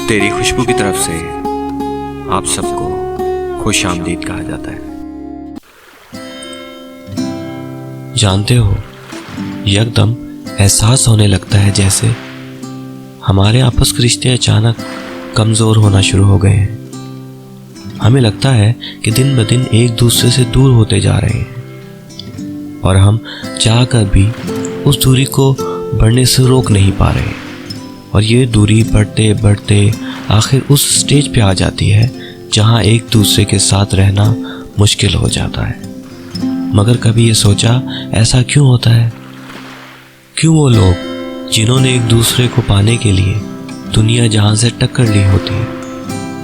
तेरी खुशबू की तरफ से आप सबको खुश आमदीद कहा जाता है। जानते हो, यकदम एहसास होने लगता है जैसे हमारे आपस के रिश्ते अचानक कमज़ोर होना शुरू हो गए हैं। हमें लगता है कि दिन ब दिन एक दूसरे से दूर होते जा रहे हैं और हम चाह कर भी उस दूरी को बढ़ने से रोक नहीं पा रहे। और ये दूरी बढ़ते बढ़ते आखिर उस स्टेज पे आ जाती है जहाँ एक दूसरे के साथ रहना मुश्किल हो जाता है। मगर कभी ये सोचा ऐसा क्यों होता है? क्यों वो लोग जिन्होंने एक दूसरे को पाने के लिए दुनिया जहान से टक्कर ली होती है,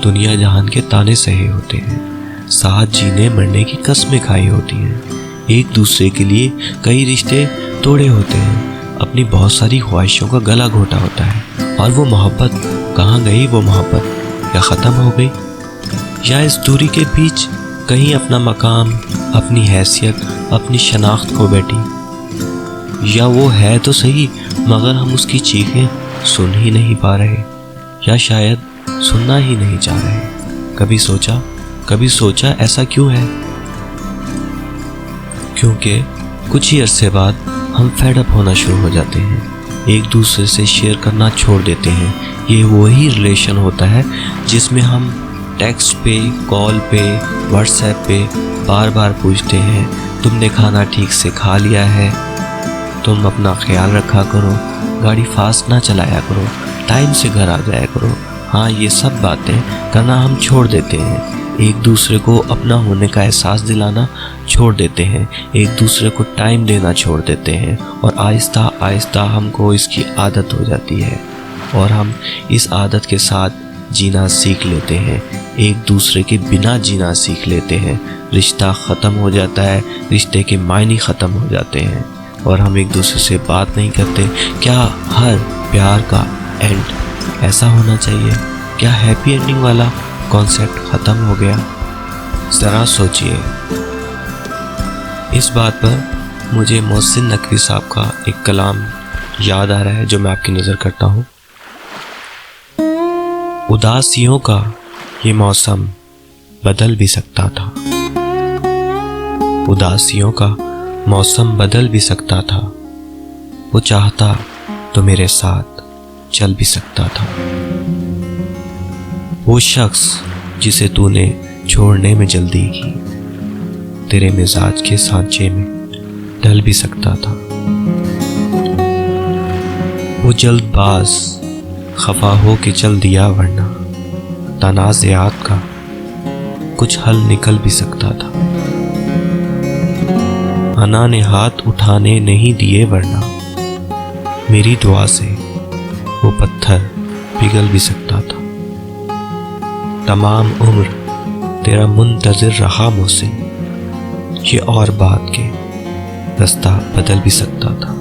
दुनिया जहान के ताने सहे होते हैं, साथ जीने मरने की कस्में खाई होती हैं, एक दूसरे के लिए कई रिश्ते तोड़े होते हैं, अपनी बहुत सारी ख्वाहिशों का गला घोटा होता है, और वो मोहब्बत कहाँ गई? वो मोहब्बत या ख़त्म हो गई, या इस दूरी के बीच कहीं अपना मकाम, अपनी हैसियत, अपनी शनाख्त खो बैठी, या वो है तो सही मगर हम उसकी चीखें सुन ही नहीं पा रहे, या शायद सुनना ही नहीं चाह रहे। कभी सोचा ऐसा क्यों है? क्योंकि कुछ ही अरसे बाद हम फेड अप होना शुरू हो जाते हैं, एक दूसरे से शेयर करना छोड़ देते हैं। ये वही रिलेशन होता है जिसमें हम टेक्स्ट पे, कॉल पे, व्हाट्सएप पे बार बार पूछते हैं, तुमने खाना ठीक से खा लिया है, तुम अपना ख्याल रखा करो, गाड़ी फास्ट ना चलाया करो, टाइम से घर आ जाया करो। हाँ, ये सब बातें करना हम छोड़ देते हैं, एक दूसरे को अपना होने का एहसास दिलाना छोड़ देते हैं, एक दूसरे को टाइम देना छोड़ देते हैं, और आहिस्ता आहिस्ता हमको इसकी आदत हो जाती है और हम इस आदत के साथ जीना सीख लेते हैं, एक दूसरे के बिना जीना सीख लेते हैं। रिश्ता ख़त्म हो जाता है, रिश्ते के मायने ख़त्म हो जाते हैं और हम एक दूसरे से बात नहीं करते। क्या हर प्यार का एंड ऐसा होना चाहिए? क्या हैप्पी एंडिंग वाला कॉन्सेप्ट ख़त्म हो गया? ज़रा सोचिए। इस बात पर मुझे मोहसिन नकवी साहब का एक कलाम याद आ रहा है जो मैं आपकी नज़र करता हूँ। उदासियों का ये मौसम बदल भी सकता था, उदासियों का मौसम बदल भी सकता था, वो चाहता तो मेरे साथ चल भी सकता था। वो शख्स जिसे तूने छोड़ने में जल्दी की, तेरे मिजाज के सांचे में ढल भी सकता था। वो जल्दबाज खफा हो के चल दिया, वरना तनाज़ात का कुछ हल निकल भी सकता था। अना ने हाथ उठाने नहीं दिए, वरना मेरी दुआ से वो पत्थर पिघल भी सकता था। तमाम उम्र तेरा मुंतज़िर रहा मोहसिन, ये और बात के रास्ता बदल भी सकता था।